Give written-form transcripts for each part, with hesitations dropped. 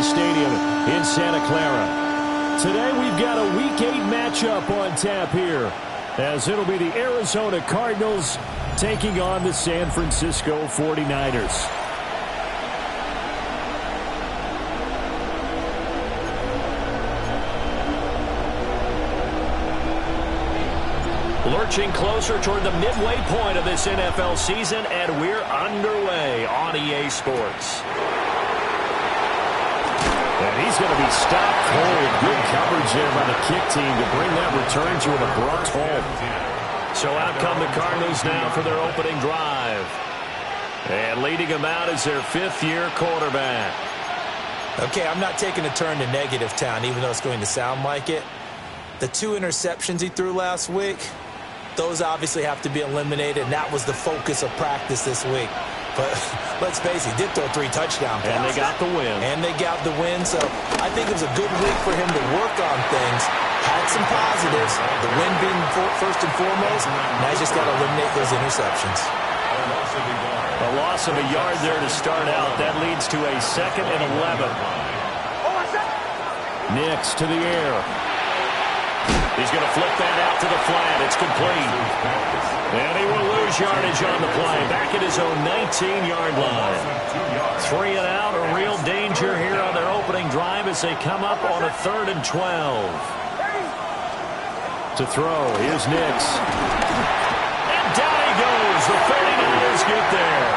Stadium in Santa Clara. Today we've got a Week 8 matchup on tap here, as it'll be the Arizona Cardinals taking on the San Francisco 49ers. Lurching closer toward the midway point of this NFL season, and we're underway on EA Sports. And he's going to be stopped cold. Good coverage there by the kick team to bring that return to an abrupt halt. So out come the Cardinals now for their opening drive. And leading them out is their fifth-year quarterback. Okay, I'm not taking a turn to negative town, even though it's going to sound like it. The 2 interceptions he threw last week, those obviously have to be eliminated, and that was the focus of practice this week. But let's face it, he did throw 3 touchdown passes. And they got the win. And they got the win, so I think it was a good week for him to work on things. Had some positives, the win being first and foremost. Now he's just got to eliminate those interceptions. A loss of a yard there to start out. That leads to a 2nd and 11. Nix to the air. He's going to flip that out to the flat. It's complete. And he will lose yardage on the play. Back at his own 19-yard line. 3 and out, a real danger here on their opening drive as they come up on a 3rd and 12. To throw, here's Nix. And down he goes. The 49ers get there.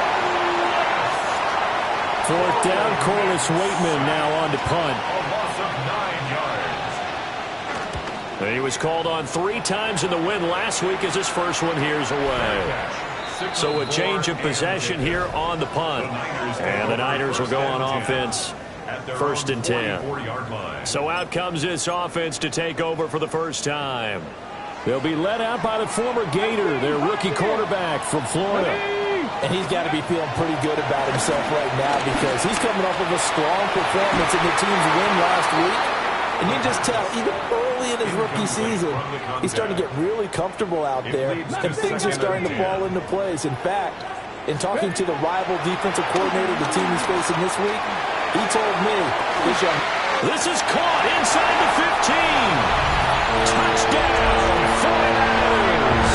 4th down, Corliss Waitman now on to punt. He was called on 3 times in the win last week as his first one here's away. So a change of possession here on the punt. And the Niners will go on offense. 1st and 10. So out comes this offense to take over for the first time. They'll be led out by the former Gator, their rookie quarterback from Florida. And he's got to be feeling pretty good about himself right now because he's coming off of a strong performance in the team's win last week. And you can just tell, even early in his rookie season, he's starting to get really comfortable out there, and things are starting to fall into place. In fact, in talking to the rival defensive coordinator the team he's facing this week, he told me, this is caught inside the 15. Touchdown, 49ers.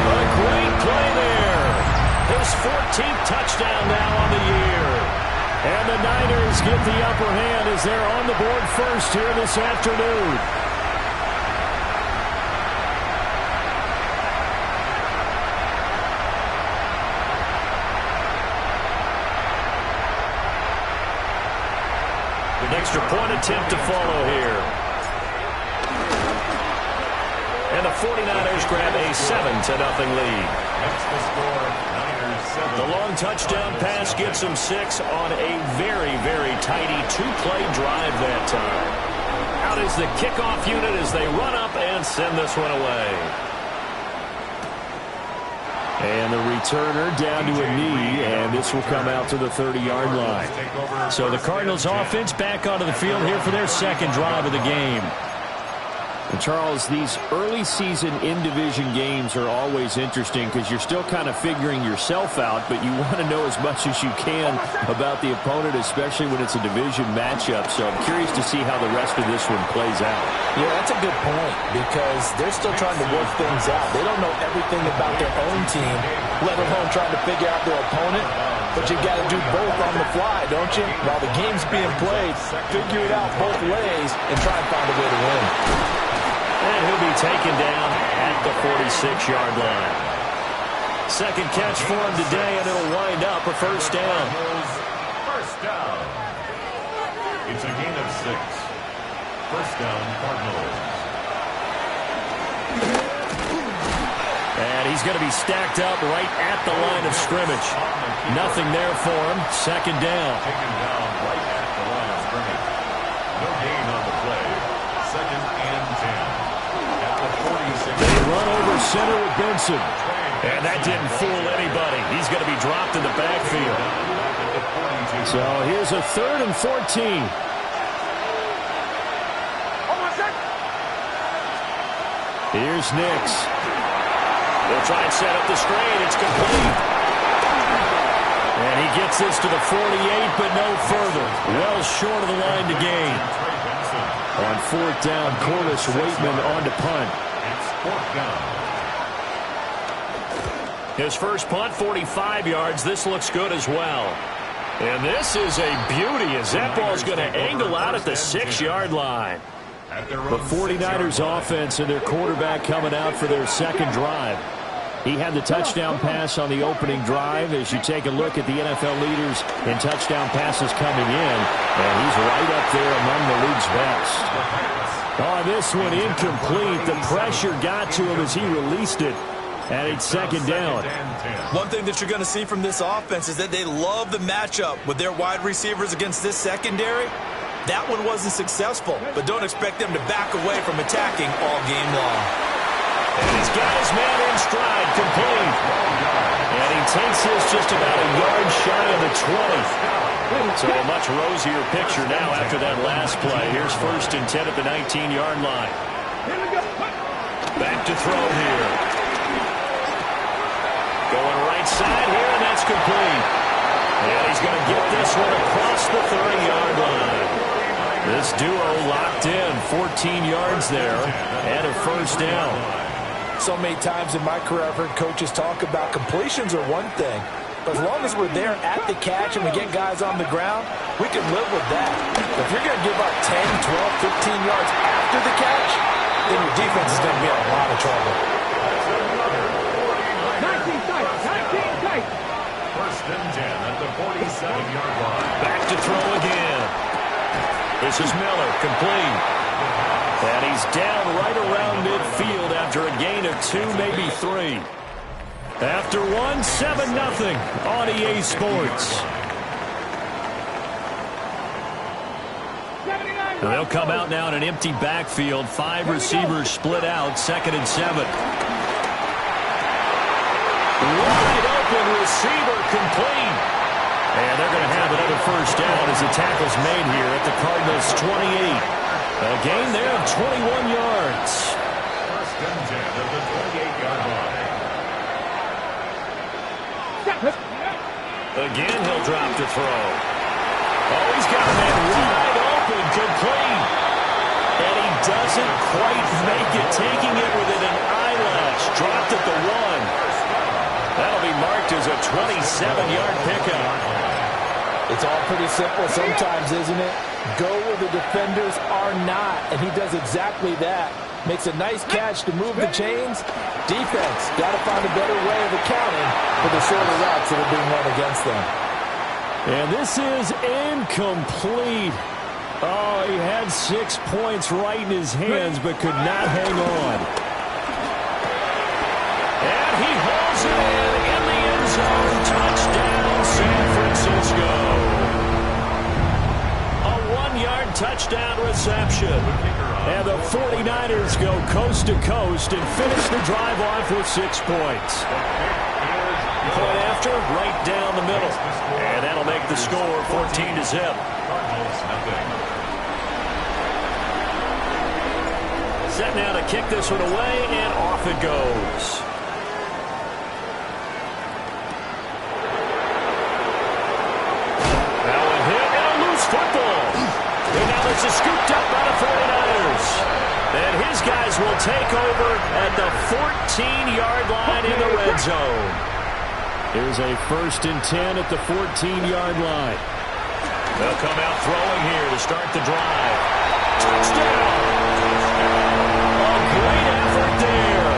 A great play there. His 14th touchdown now on the year. And the Niners get the upper hand as they're on the board first here this afternoon. An extra point attempt to follow here. And the 49ers grab a 7-0 lead. That's the score. The long touchdown pass gets them 6 on a very, very tidy 2-play drive that time. Out is the kickoff unit as they run up and send this one away. And the returner down to a knee, and this will come out to the 30-yard line. So the Cardinals offense back onto the field here for their 2nd drive of the game. And Charles, these early season in-division games are always interesting because you're still kind of figuring yourself out, but you want to know as much as you can about the opponent, especially when it's a division matchup. So I'm curious to see how the rest of this one plays out. Yeah, that's a good point because they're still trying to work things out. They don't know everything about their own team, let alone trying to figure out their opponent. But you got to do both on the fly, don't you? While the game's being played, figure it out both ways and try and find a way to win. And he'll be taken down at the 46-yard line. 2nd catch for him today, and it'll wind up a 1st down. First down. It's a gain of 6. 1st down, Cardinals. And he's going to be stacked up right at the line of scrimmage. Nothing there for him. 2nd down. Taken down right at the line of scrimmage. No gain on the play. 2nd and 10. They run over center with Benson. And that didn't fool anybody. He's going to be dropped in the backfield. So here's a 3rd and 14. Here's Nix. They'll try and set up the screen. It's complete. And he gets this to the 48, but no further. Well short of the line to gain. On fourth down, Corliss Waitman on to punt. It's fourth down. His first punt, 45 yards. This looks good as well. And this is a beauty as that ball's going to angle out at the 6-yard line. The 49ers offense and their quarterback coming out for their second drive. He had the touchdown pass on the opening drive. As you take a look at the NFL leaders in touchdown passes coming in, and he's right up there among the league's best. Oh, this one incomplete. The pressure got to him as he released it. And it's second down. One thing that you're going to see from this offense is that they love the matchup with their wide receivers against this secondary. That one wasn't successful, but don't expect them to back away from attacking all game long. And he's got his man in stride, complete. And he takes this just about a yard shy of the 20. So a much rosier picture now after that last play. Here's first and 10 at the 19-yard line. Back to throw here. Going right side here, and that's complete. And he's going to get this one across the 30-yard line. This duo locked in, 14 yards there, and a first down. So many times in my career I've heard coaches talk about completions are one thing, but as long as we're there at the catch and we get guys on the ground, we can live with that. But if you're going to give up 10, 12, 15 yards after the catch, then your defense is going to be in a lot of trouble. First and 10 at the 47-yard line. Back to throw again. This is Miller, complete. And he's down right around midfield after a gain of 2, maybe 3. After one, 7-0 on EA Sports. And they'll come out now in an empty backfield. 5 receivers split out, 2nd and 7. Wide open receiver, complete. And they're going to have another first down as the tackle's made here at the Cardinals' 28. A gain there of 21 yards. First and 10 at the 28-yard line. Again, he'll drop to throw. Oh, he's got a man wide open, complete. And he doesn't quite make it, taking it within an eyelash. Dropped at the 1. That'll be marked as a 27-yard pickup. It's all pretty simple sometimes, isn't it? Go where the defenders are not, and he does exactly that. Makes a nice catch to move the chains. Defense got to find a better way of accounting for the shorter routes that are being run against them. And this is incomplete. Oh, he had 6 points right in his hands, but could not hang on. And he holds it in the end zone. Touchdown, San Francisco. A 1-yard touchdown reception. And the 49ers go coast to coast and finish the drive off with 6 points. Point after, right down the middle. And that'll make the score 14-0. Set now to kick this one away, and off it goes. Now a hit and a loose football. And now this is scooped up by the 49ers. And his guys will take over at the 14-yard line in the red zone. Here's a first and 10 at the 14-yard line. They'll come out throwing here to start the drive. Touchdown! A great effort there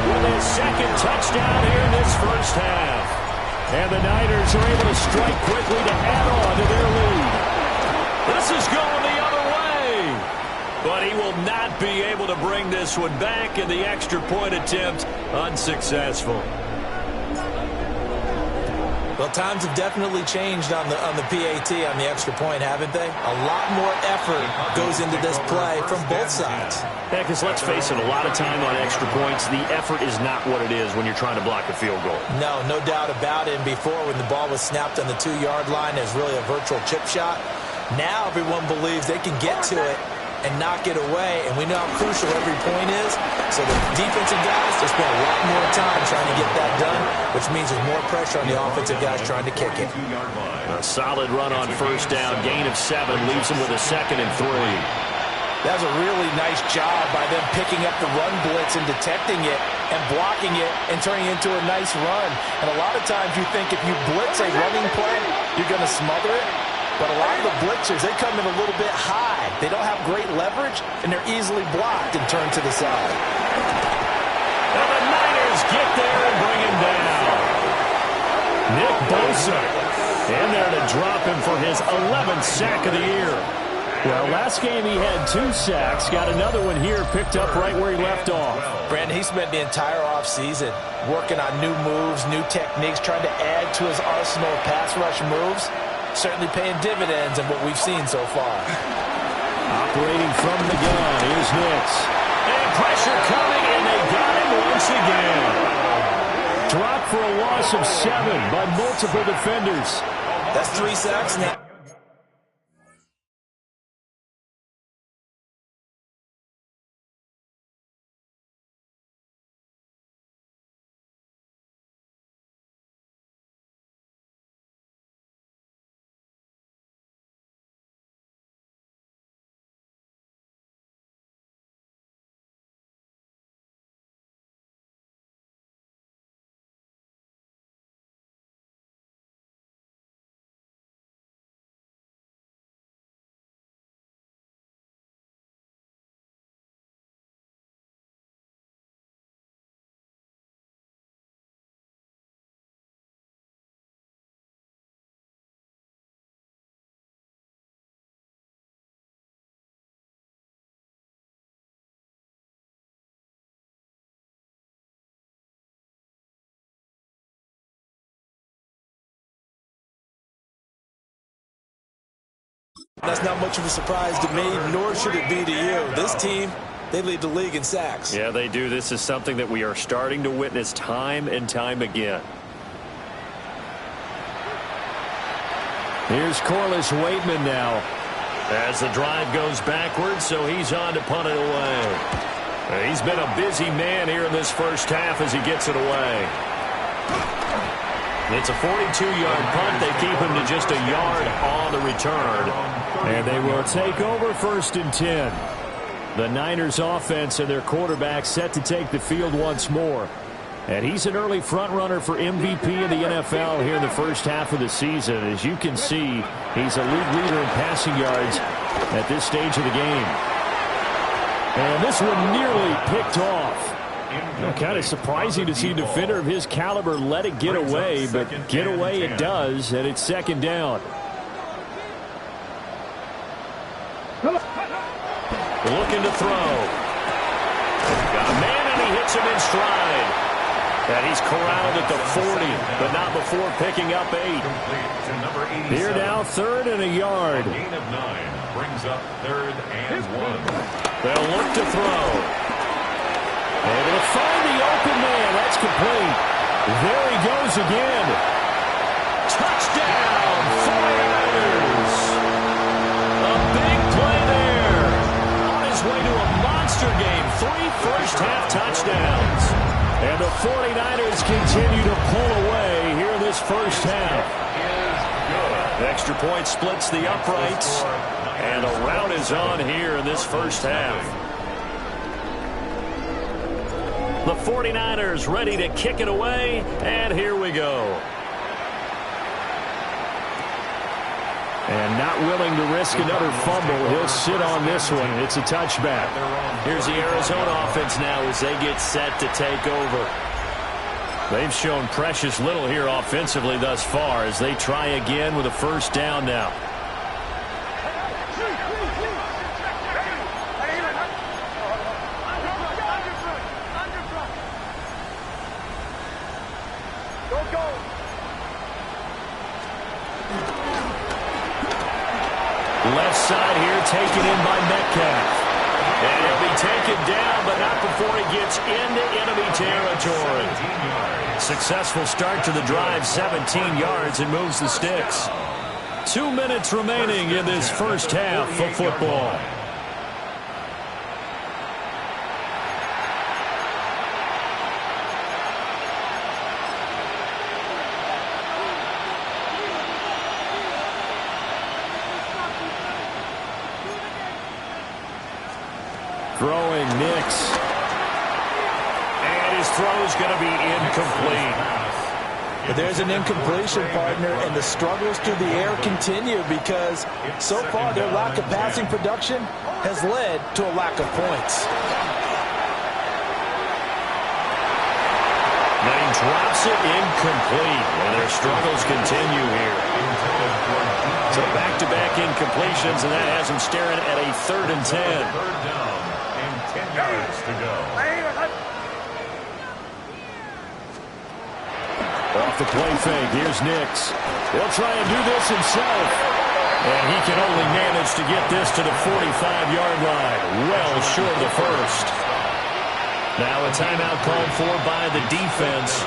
with his second touchdown here in this first half. And the Niners are able to strike quickly to add on to their lead. This is going the other way. But he will not be able to bring this one back, and the extra point attempt unsuccessful. Well, times have definitely changed on the PAT, on the extra point, haven't they? A lot more effort goes into this play from both sides. Yeah, because let's face it, a lot of time on extra points, the effort is not what it is when you're trying to block a field goal. No doubt about it. And before, when the ball was snapped on the 2-yard line, there's really a virtual chip shot. Now everyone believes they can get to it and knock it away. And we know how crucial every point is. So the defensive guys, they spend a lot more time trying to get that done, which means there's more pressure on the offensive guys trying to kick it. A solid run on first down. Gain of 7 leaves them with a 2nd and 3. That was a really nice job by them picking up the run blitz and detecting it and blocking it and turning it into a nice run. And a lot of times you think if you blitz a running play, you're going to smother it. But a lot of the blitzers, they come in a little bit high. They don't have great leverage, and they're easily blocked and turned to the side. And the Niners get there and bring him down. Nick Bosa in there to drop him for his 11th sack of the year. Well, last game he had 2 sacks. Got another one here, picked up right where he left off. Brandon, he spent the entire offseason working on new moves, new techniques, trying to add to his arsenal of pass rush moves. Certainly paying dividends in what we've seen so far. Operating from the gun, here's Nix. And pressure coming, and they got him once again. Dropped for a loss of 7 by multiple defenders. That's 3 sacks now. That's not much of a surprise to me, nor should it be to you. This team, they lead the league in sacks. Yeah, they do. This is something that we are starting to witness time and time again. Here's Corliss Waitman now as the drive goes backwards, so he's on to punt it away. He's been a busy man here in this first half as he gets it away. It's a 42-yard punt. They keep him to just a yard on the return. And they will take over 1st and 10. The Niners offense and their quarterback set to take the field once more. And he's an early front runner for MVP in the NFL here in the first half of the season. As you can see, he's a league leader in passing yards at this stage of the game. And this one nearly picked off. Kind of surprising to see a defender of his caliber let it get away, but get away it does, and it's 2nd down. Looking to throw. Got a man, and he hits him in stride. And he's corralled at the 40, but not before picking up 8. Here now, 3rd and a yard. Gain of 9 brings up 3rd and 1. They'll look to throw. Able to find the open man. That's complete. There he goes again. Touchdown, 49ers. A big play there. On his way to a monster game. 3 first-half touchdowns. And the 49ers continue to pull away here in this first half. Extra point splits the uprights. And a rout is on here in this first half. The 49ers ready to kick it away, and here we go. And not willing to risk another fumble, he'll sit on this one. It's a touchback. Here's the Arizona offense now as they get set to take over. They've shown precious little here offensively thus far as they try again with a 1st down now. Left side here taken in by Metcalf. And he'll be taken down, but not before he gets into enemy territory. Successful start to the drive, 17 yards, and moves the sticks. 2 minutes remaining in this first half of football. Throwing Nix. And his throw's going to be incomplete. But there's an incompletion, partner, and the struggles through the air continue because so far their lack of passing production has led to a lack of points. Lane drops it incomplete, and their struggles continue here. So back-to-back incompletions, and that has them staring at a 3rd and 10. 3rd down and 10 yards to go. Off the play fake, here's Nix. He'll try and do this himself. And he can only manage to get this to the 45-yard line, well short of the first. Now a timeout called for by the defense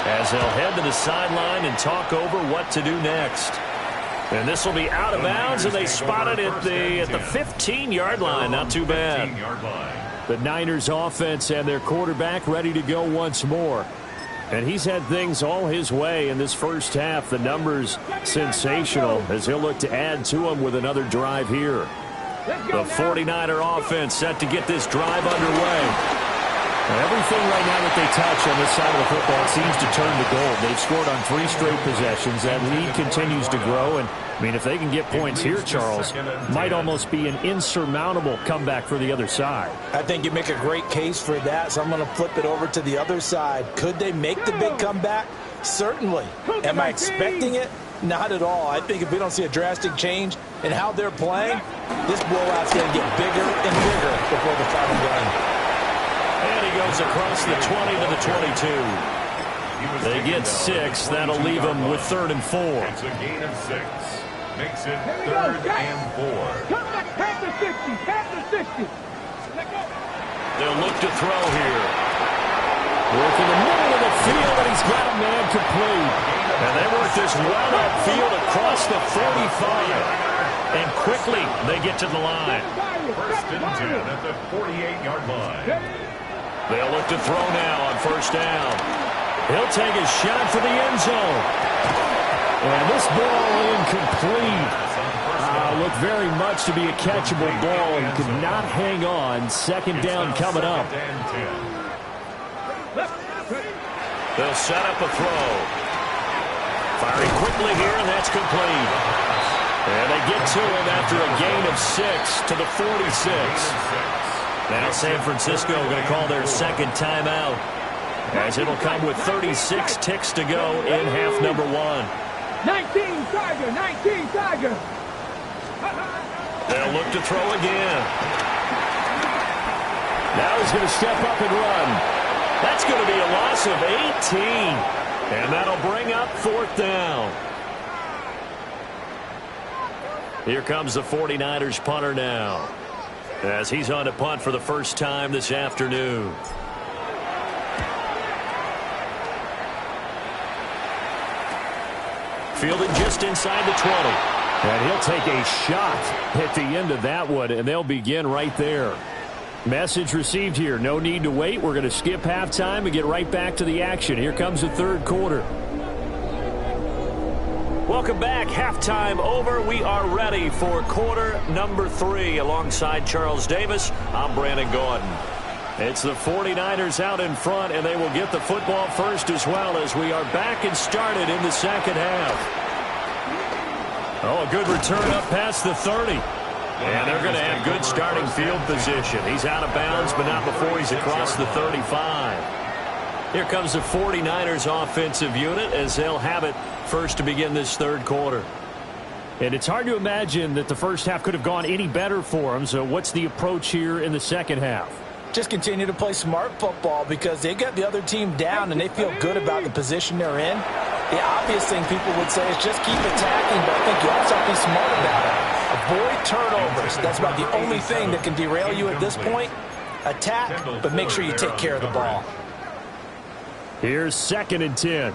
as they'll head to the sideline and talk over what to do next. And this will be out of bounds, and they spot it at the 15-yard line. Not too bad. The Niners offense and their quarterback ready to go once more. And he's had things all his way in this first half. The numbers sensational as he'll look to add to them with another drive here. The 49er offense set to get this drive underway. Everything right now that they touch on this side of the football seems to turn to gold. They've scored on 3 straight possessions. That lead continues to grow. And, I mean, if they can get points here, Charles, might almost be an insurmountable comeback for the other side. I think you make a great case for that, so I'm going to flip it over to the other side. Could they make the big comeback? Certainly. Am I expecting it? Not at all. I think if we don't see a drastic change in how they're playing, this blowout's going to get bigger and bigger before the final game. And he goes across the 20 to the 22. They get 6. That'll leave them with 3rd and 4. It's a gain of 6. Makes it 3rd and 4. They'll look to throw here. Work in the middle of the field, and he's got a man complete. And they work this well upfield across the 45. And quickly they get to the line. 1st and 10 at the 48-yard line. They'll look to throw now on 1st down. He'll take a shot for the end zone. And this ball incomplete. Looked very much to be a catchable ball and could not hang on. 2nd down coming up. They'll set up a throw. Firing quickly here, and that's complete. And they get to him after a gain of 6 to the 46. Now San Francisco going to call their 2nd timeout as it'll come with 36 ticks to go in half number 1. 19 Tiger. They'll look to throw again. Now he's going to step up and run. That's going to be a loss of 18. And that'll bring up 4th down. Here comes the 49ers punter now, as he's on to punt for the first time this afternoon. Fielded just inside the 20. And he'll take a shot at the end of that one, and they'll begin right there. Message received here. No need to wait. We're going to skip halftime and get right back to the action. Here comes the 3rd quarter. Welcome back. Halftime over. We are ready for quarter number 3. Alongside Charles Davis, I'm Brandon Gordon. It's the 49ers out in front, and they will get the football first as well as we are back and started in the 2nd half. Oh, a good return up past the 30. And they're going to have good starting field position. He's out of bounds, but not before he's across the 35. Here comes the 49ers offensive unit as they'll have it first to begin this 3rd quarter. And it's hard to imagine that the first half could have gone any better for them. So what's the approach here in the 2nd half? Just continue to play smart football because they got the other team down and they feel good about the position they're in. The obvious thing people would say is just keep attacking, but I think you also have to be smart about it. Avoid turnovers. That's about the only thing that can derail you at this point. Attack, but make sure you take care of the ball. Here's 2nd and 10.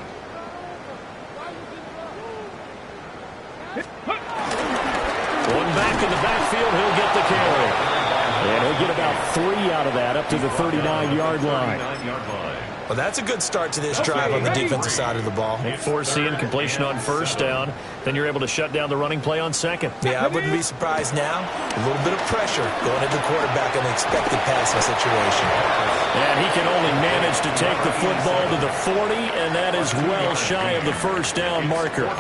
One back in the backfield, he'll get the carry. And he'll get about 3 out of that up to the 39-yard line. Well, that's a good start to this drive on the defensive side of the ball. They force the incompletion on first down. Then you're able to shut down the running play on second. Yeah, I wouldn't be surprised now. A little bit of pressure going into the quarterback in an expected passing situation. And he can only manage to take the football to the 40, and that is well shy of the first down marker.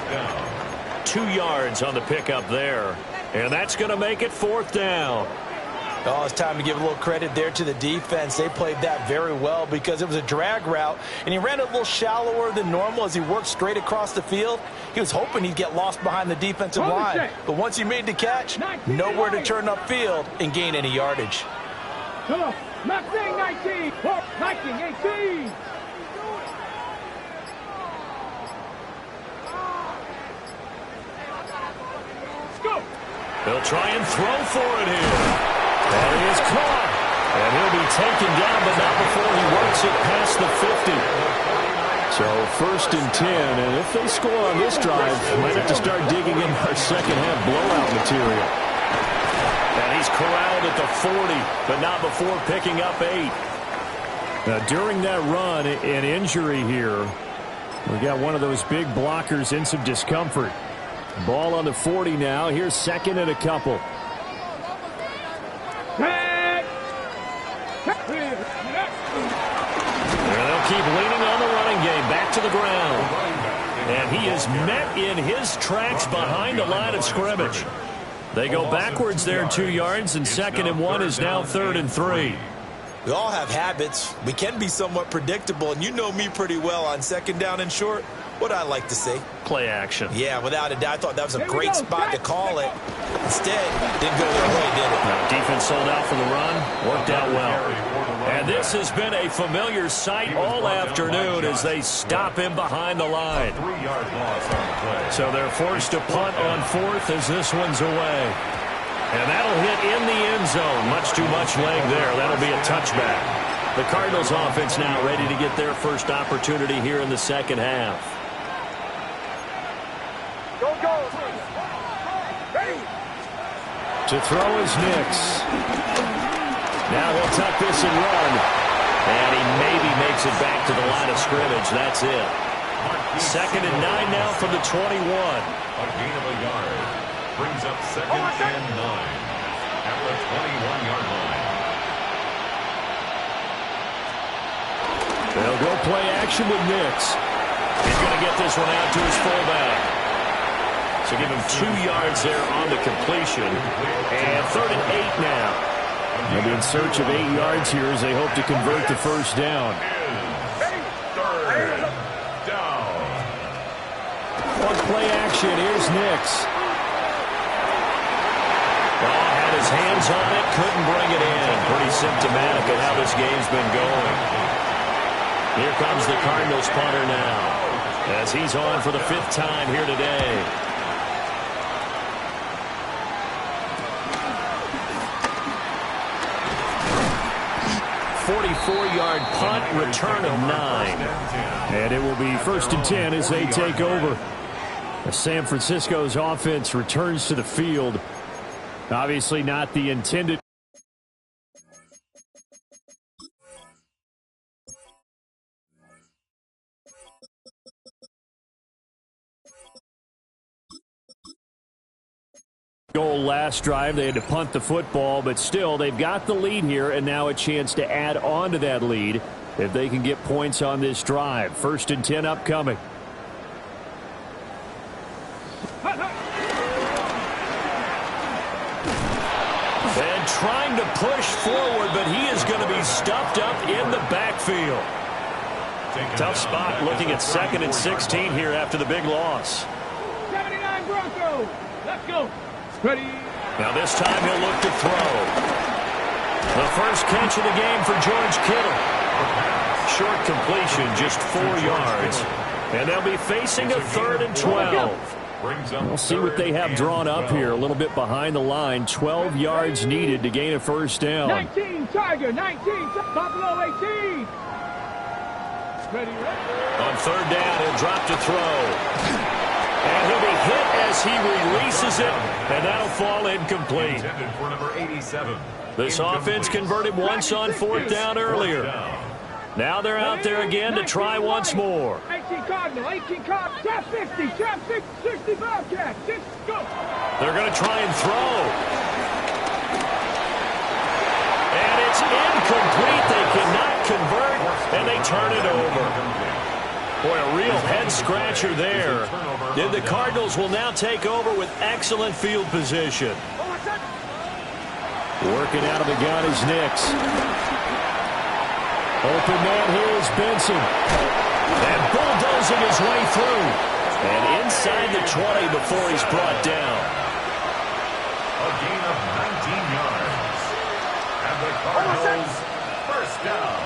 2 yards on the pickup there. And that's going to make it 4th down. Oh, it's time to give a little credit there to the defense. They played that very well because it was a drag route, and he ran it a little shallower than normal as he worked straight across the field. He was hoping he'd get lost behind the defensive line, but once he made the catch, nowhere to turn upfield and gain any yardage. Come on, not saying 19, 19, 18. Let's go. They'll try and throw for it here. And he is caught. And he'll be taken down, but not before he works it past the 50. So 1st and 10, and if they score on this drive, might have to start digging in our second half blowout material. And he's corralled at the 40, but not before picking up 8. Now, during that run, an injury here. We got one of those big blockers in some discomfort. Ball on the 40 now. Here's 2nd and a couple. Back. And they'll keep leaning on the running game. Back to the ground. And he is met in his tracks behind the line of scrimmage. They go backwards there 2 yards, and 2nd and 1 is now 3rd and 3. We all have habits. We can be somewhat predictable, and you know me pretty well on 2nd down and short. What I like to say? Play action. Yeah, without a doubt. I thought that was a great spot to call it. Instead, didn't go their way, did it? No, defense sold out for the run. Worked out well. And this has been a familiar sight all afternoon as they stop him behind the line. 3-yard loss on the play. So they're forced to punt on 4th as this one's away. And that'll hit in the end zone. Much too much leg there. That'll be a touchback. The Cardinals offense now ready to get their first opportunity here in the second half. To throw is Nix. Now he'll tuck this and run. And he maybe makes it back to the line of scrimmage. That's it. 2nd and 9 now from the 21. A gain of a yard. Brings up 2nd and 9 at the 21-yard line. They'll go play action with Nix. He's going to get this one out to his fullback. So give him 2 yards there on the completion. And 3rd and 8 now. They'll be in search of 8 yards here as they hope to convert the first down. 3rd down. On play action, here's Nix. Oh, had his hands on it, couldn't bring it in. Pretty symptomatic of how this game's been going. Here comes the Cardinals punter now, as he's on for the 5th time here today. .44-yard punt, return of 9. And it will be 1st and 10 as they take over. San Francisco's offense returns to the field. Obviously not the intended goal last drive. They had to punt the football, but still they've got the lead here, and now a chance to add on to that lead if they can get points on this drive. 1st and 10 upcoming. And trying to push forward, but he is going to be stuffed up in the backfield. Tough spot looking at 2nd and 16 here after the big loss. 79 Broncos. Let's go. Ready. Now this time he'll look to throw. The first catch of the game for George Kittle. Short completion, just 4 yards. And they'll be facing a 3rd and 12. We'll see what they have drawn up here. A little bit behind the line. 12 yards needed to gain a first down. 19 Tiger, 19 Buffalo 18. Ready. On 3rd down, he'll drop to throw. And he'll be hit as he releases it, and that'll fall incomplete. Intended for number 87. This offense converted once on 4th down earlier. Now they're out there again to try once more. 18 Cardinal, 18 Cardinal, trap 50, trap 60, Bobcat, go. They're going to try and throw. And it's incomplete. They cannot convert, and they turn it over. Boy, a real head-scratcher there. And the Cardinals will now take over with excellent field position. Working out of the gun is Nix. Open man here is Benson. And bulldozing his way through. And inside the 20 before he's brought down. A gain of 19 yards. And the Cardinals, first down.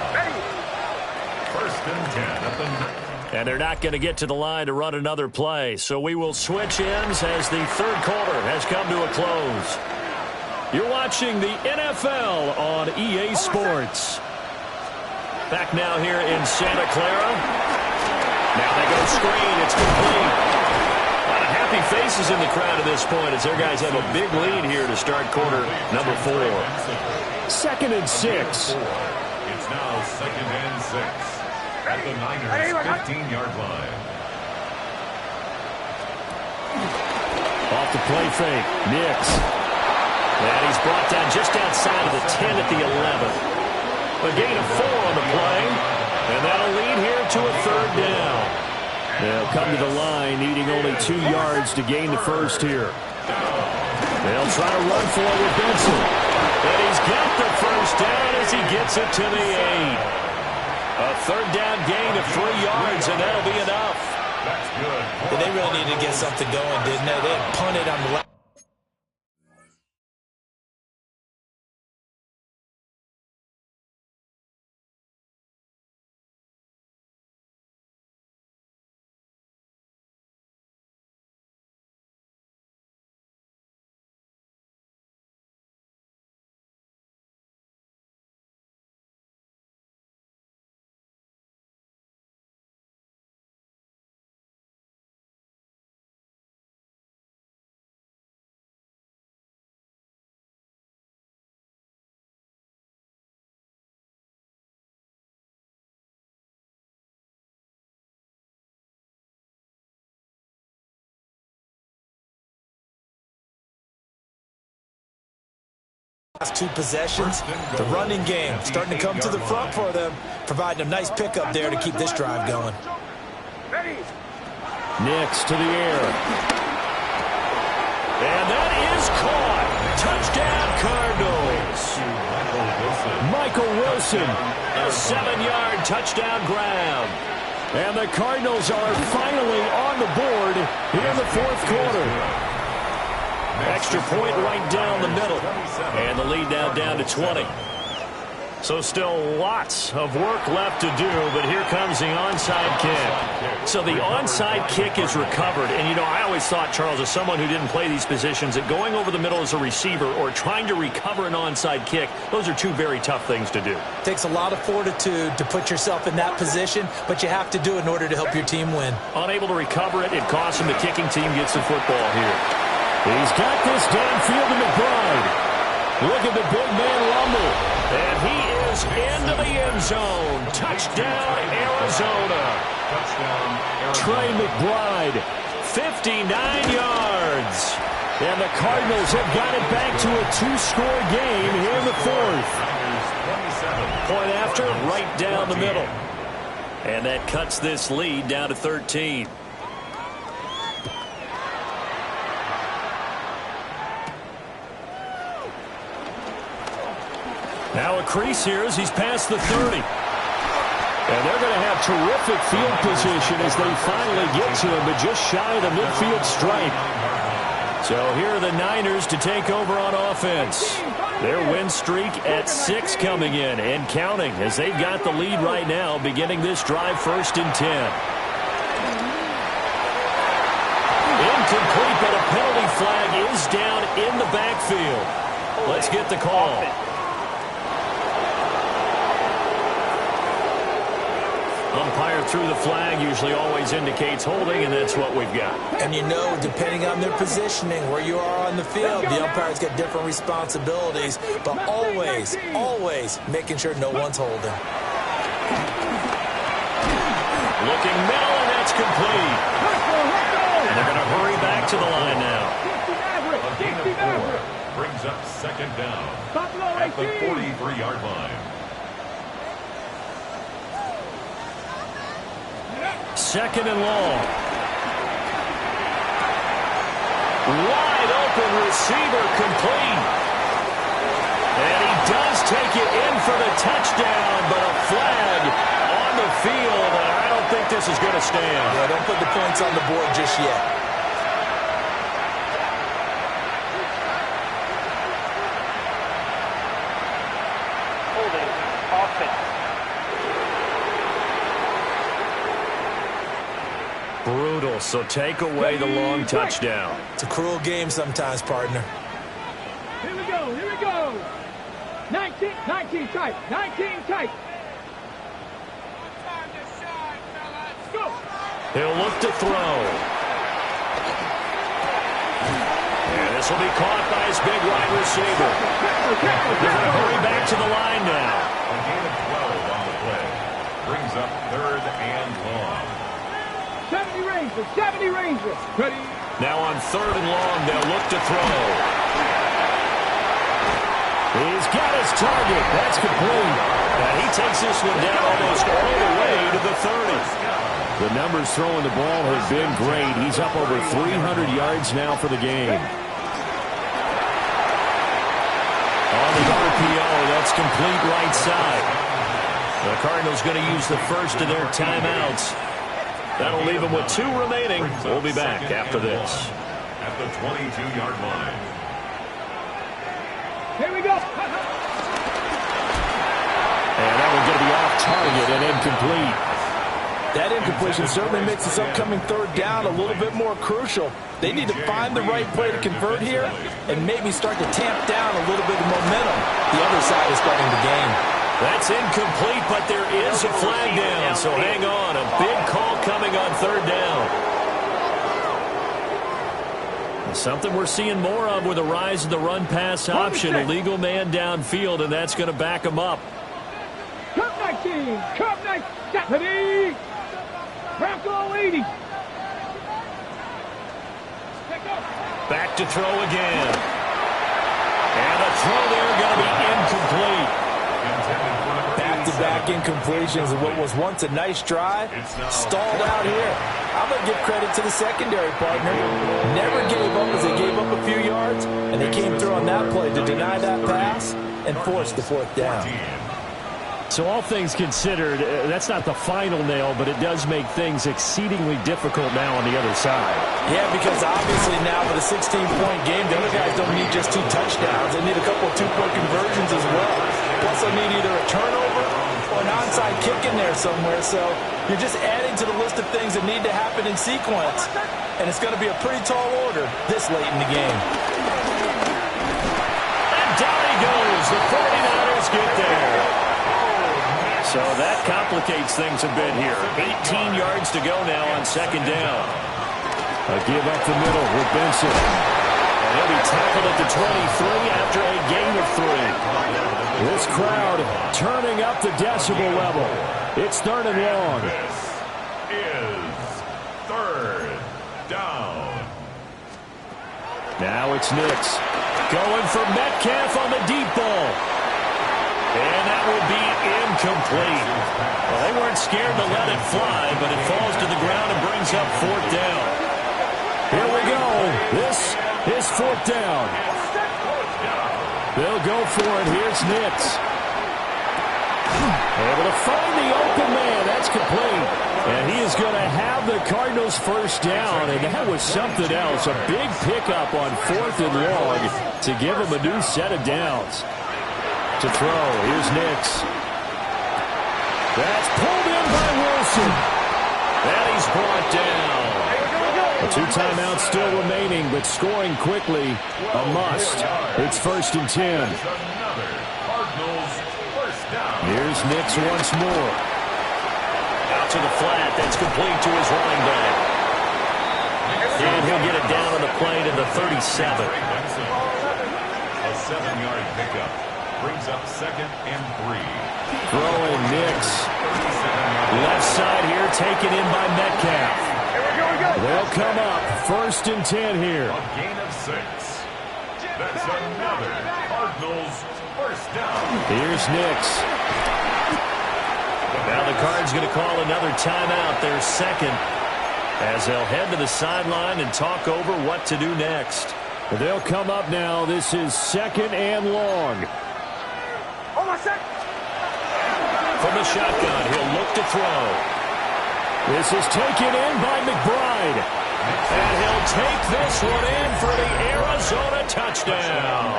First and 10 at the... And they're not going to get to the line to run another play. So we will switch ends as the third quarter has come to a close. You're watching the NFL on EA Sports. Back now here in Santa Clara. Now they go screen. It's complete. A lot of happy faces in the crowd at this point as their guys have a big lead here to start quarter number 4. 2nd and 6. It's now 2nd and 6 at the Niners' 15-yard line. Off the play fake. Nix. And he's brought down just outside of the 10 at the 11. A gain of 4 on the play, and that'll lead here to a third down. They'll come to the line, needing only 2 yards to gain the first here. They'll try to run for it with Benson. And he's got the first down as he gets it to the 8. A third down gain of 3 yards, and that'll be enough. That's good. But they really needed to get something going, didn't they? They had punted on the left. Last 2 possessions, the running game starting to come to the front for them, providing a nice pickup there to keep this drive going. Nix to the air. And that is caught. Touchdown, Cardinals. Michael Wilson. A 7-yard touchdown grab. And the Cardinals are finally on the board here in the 4th quarter. Extra point right down the middle. And the lead now down to 20. So still lots of work left to do, but here comes the onside kick. So the onside kick is recovered. And, you know, I always thought, Charles, as someone who didn't play these positions, that going over the middle as a receiver or trying to recover an onside kick, those are 2 very tough things to do. It takes a lot of fortitude to put yourself in that position, but you have to do it in order to help your team win. Unable to recover it, it costs him. The kicking team gets the football here. He's got this downfield to McBride. Look at the big man rumble. And he is into the end zone. Touchdown, Arizona. Trey McBride, 59 yards. And the Cardinals have got it back to a 2-score game here in the 4th. Point after, right down the middle. And that cuts this lead down to 13. Now a crease here as he's past the 30. And they're going to have terrific field position as they finally get to him, but just shy of the midfield stripe. So here are the Niners to take over on offense. Their win streak at 6 coming in and counting as they've got the lead right now, beginning this drive 1st and 10. Incomplete, but a penalty flag is down in the backfield. Let's get the call. Umpire threw the flag, usually always indicates holding, and that's what we've got. And you know, depending on their positioning, where you are on the field, the umpire's got different responsibilities, but always, always making sure no one's holding. Looking middle, and that's complete. And they're going to hurry back to the line now. A gain of 4 brings up second down at the 43-yard line. Second and long. Wide open receiver complete. And he does take it in for the touchdown, but a flag on the field, and I don't think this is going to stand. Yeah, don't put the points on the board just yet. Holding offense. Brutal, so take away the long touchdown. It's a cruel game sometimes, partner. Here we go, here we go. 19 tight, 19 tight. Go. He'll look to throw. And this will be caught by his big wide receiver. They're going to hurry back to the line now. A gain of 12 on the play brings up third and long. 70 Rangers. Ready. Now on third and long, they'll look to throw. He's got his target. That's complete. And he takes this one down almost all the way to the 30. The numbers throwing the ball have been great. He's up over 300 yards now for the game. On the RPO, that's complete right side. The Cardinals going to use the first of their timeouts. That'll leave them with 2 remaining. We'll be back after this. At the 22-yard line. Here we go. And that one's going to be off target and incomplete. That incompletion certainly makes this upcoming third down a little bit more crucial. They need to find the right play to convert here and maybe start to tamp down a little bit of momentum. The other side is starting to gain. That's incomplete, but there is a flag down, so hang on. A big call coming on third down. Something we're seeing more of with the rise of the run-pass option. A legal man downfield, and that's going to back him up. Cup 19. Cup 19. Deputy. Bronco 80. Back to throw again. And the throw there going to be incomplete. Back-to-back incompletions of what was once a nice drive. Stalled out here. I'm going to give credit to the secondary partner. Never gave up as they gave up a few yards, and they came through on that play to deny that pass and force the fourth down. So all things considered, that's not the final nail, but it does make things exceedingly difficult now on the other side. Yeah, because obviously now with a 16-point game, the other guys don't need just 2 touchdowns. They need a couple of 2-point conversions as well. Plus, they need either a turnover or an onside kick in there somewhere. So you're just adding to the list of things that need to happen in sequence. And it's going to be a pretty tall order this late in the game. And down he goes. The 49ers get there. So that complicates things a bit here. 18 yards to go now on second down. A give up the middle with Benson. And he'll be tackled at the 23 after a gain of 3. This crowd turning up the decibel level. It's third and long. This is third down. Now it's Nix. Going for Metcalf on the deep ball. And that will be incomplete. Well, they weren't scared to let it fly, but it falls to the ground and brings up fourth down. Here we go. This is fourth down. They'll go for it. Here's Nix. Able to find the open man. That's complete. And he is going to have the Cardinals first down, and that was something else. A big pickup on fourth and long to give them a new set of downs. To throw, here's Nix. That's pulled in by Wilson. And he's brought down. The 2 timeouts still remaining, but scoring quickly, a must. It's first and 10. Here's Nix once more. Out to the flat, that's complete to his running back. And he'll get it down on the play to the 37. A 7-yard pickup. Brings up 2nd and 3. Throwing Nix. Left side here taken in by Metcalf. They'll come up 1st and 10 here. A gain of 6. That's another Cardinals first down. Here's Nix. Now the Cards going to call another timeout, their 2nd, as they'll head to the sideline and talk over what to do next. They'll come up now. This is 2nd and long. From the shotgun, he'll look to throw. This is taken in by McBride. And he'll take this one in for the Arizona touchdown.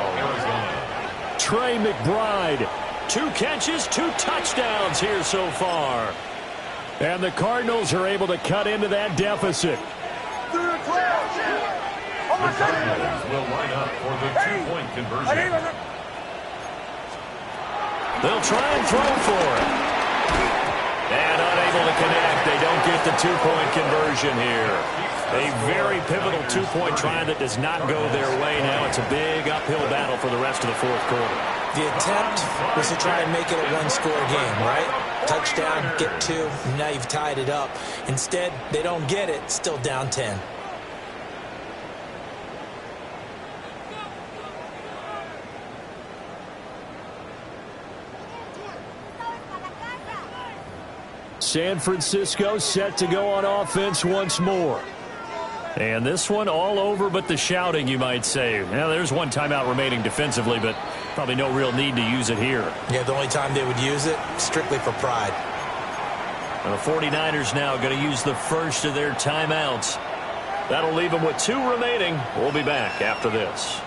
Trey McBride. 2 catches, 2 touchdowns here so far. And the Cardinals are able to cut into that deficit. The Cardinals will line up for the 2-point conversion. They'll try and throw for it. And unable to connect. They don't get the 2-point conversion here. A very pivotal 2-point try that does not go their way. Now it's a big uphill battle for the rest of the 4th quarter. The attempt was to try and make it a 1-score game, right? Touchdown, get 2, and now you've tied it up. Instead, they don't get it, still down 10. San Francisco set to go on offense once more. And this one all over but the shouting, you might say. Now, there's 1 timeout remaining defensively, but probably no real need to use it here. Yeah, the only time they would use it, strictly for pride. And the 49ers now going to use the first of their timeouts. That'll leave them with 2 remaining. We'll be back after this.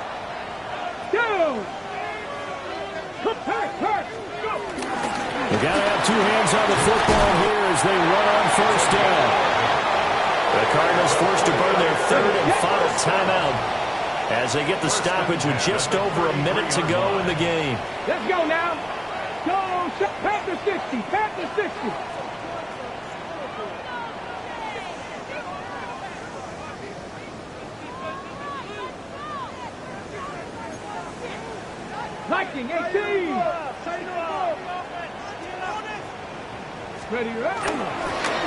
Go! They got to have 2 hands on the football here as they run on 1st down. The Cardinals forced to burn their 3rd and final timeout as they get the stoppage with just over a minute to go in the game. Let's go now. Go, Panther 60, Panther 60. Lightning 18. Ready, ready.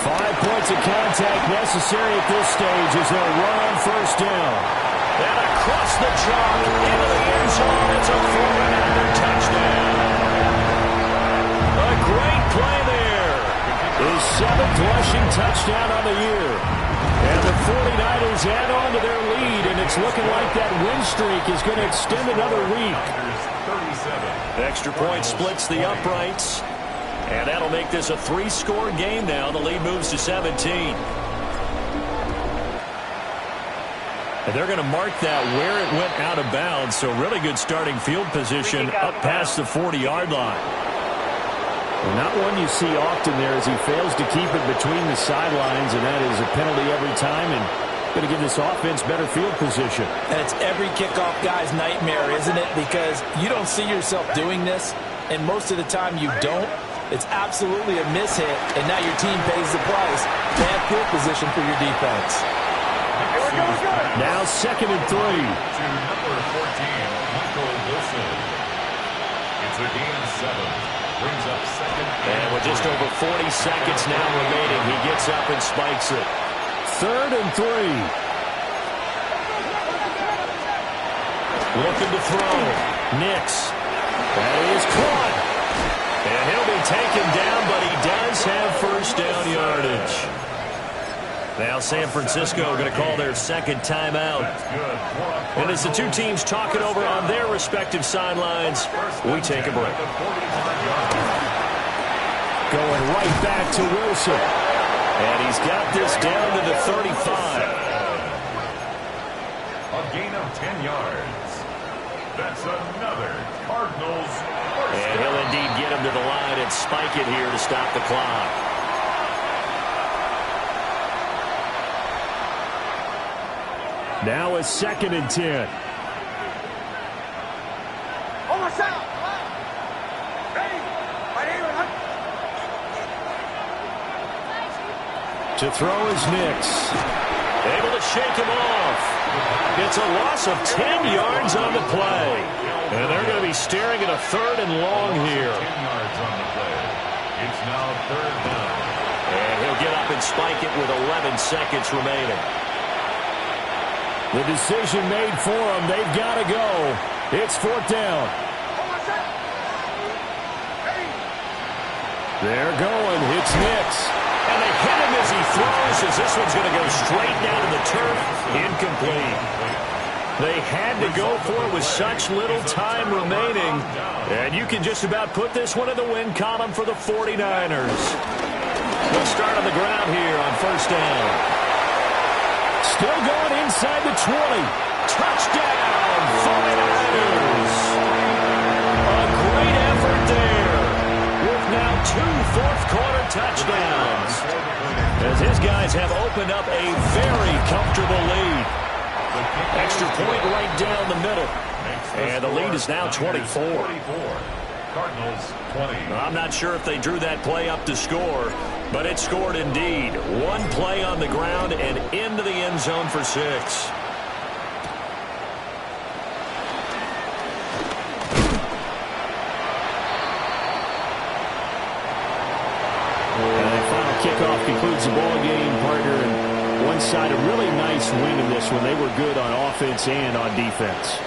5 points of contact necessary at this stage as they'll run on 1st down. And across the chalk into the end zone. It's a 49er touchdown. A great play there. His 7th rushing touchdown on the year. And the 49ers add on to their lead, and it's looking like that win streak is going to extend another week. Extra point splits the uprights. And that'll make this a 3-score game now. The lead moves to 17. And they're going to mark that where it went out of bounds. So really good starting field position up past the 40-yard line. Well, not one you see often there as he fails to keep it between the sidelines, and that is a penalty every time, and going to give this offense better field position. And it's every kickoff guy's nightmare, isn't it? Because you don't see yourself doing this, and most of the time you don't. It's absolutely a mishit, and now your team pays the price. Bad field position for your defense. Now 2nd and 3. To number 14, Michael Wilson. It's a gain of 7. Brings up 2nd. And with just over 40 seconds now remaining, he gets up and spikes it. 3rd and 3. Looking to throw. Nix. That is caught. And he'll be taken down, but he does have 1st down yardage. Now San Francisco going to call their 2nd timeout. And as the 2 teams talk it over on their respective sidelines, we take a break. Going right back to Wilson. And he's got this down to the 35. A gain of 10 yards. That's another Cardinals. And he'll indeed get him to the line and spike it here to stop the clock. Now a 2nd and 10. To throw is Nix. Able to shake him off. It's a loss of 10 yards on the play. And they're going to be be staring at a 3rd and long here. 10 yards on the play. It's now 3rd down. And he'll get up and spike it with 11 seconds remaining. The decision made for them. They've got to go. It's 4th down. They're going. It's Nix. And they hit him as he throws, as this one's going to go straight down to the turf. Incomplete. They had to go for it with such little time remaining. And you can just about put this one in the win column for the 49ers. They'll start on the ground here on 1st down. Still going inside the 20. Touchdown, 49ers. A great effort there. With now 2 fourth-quarter touchdowns. As his guys have opened up a very comfortable lead. Extra point right down the middle. And the lead is now 24. Cardinals 20. I'm not sure if they drew that play up to score, but it scored indeed. 1 play on the ground and into the end zone for 6. And that final kickoff concludes the ball game, partner. And one side, a really nice wing in this one. They were good on offense and on defense.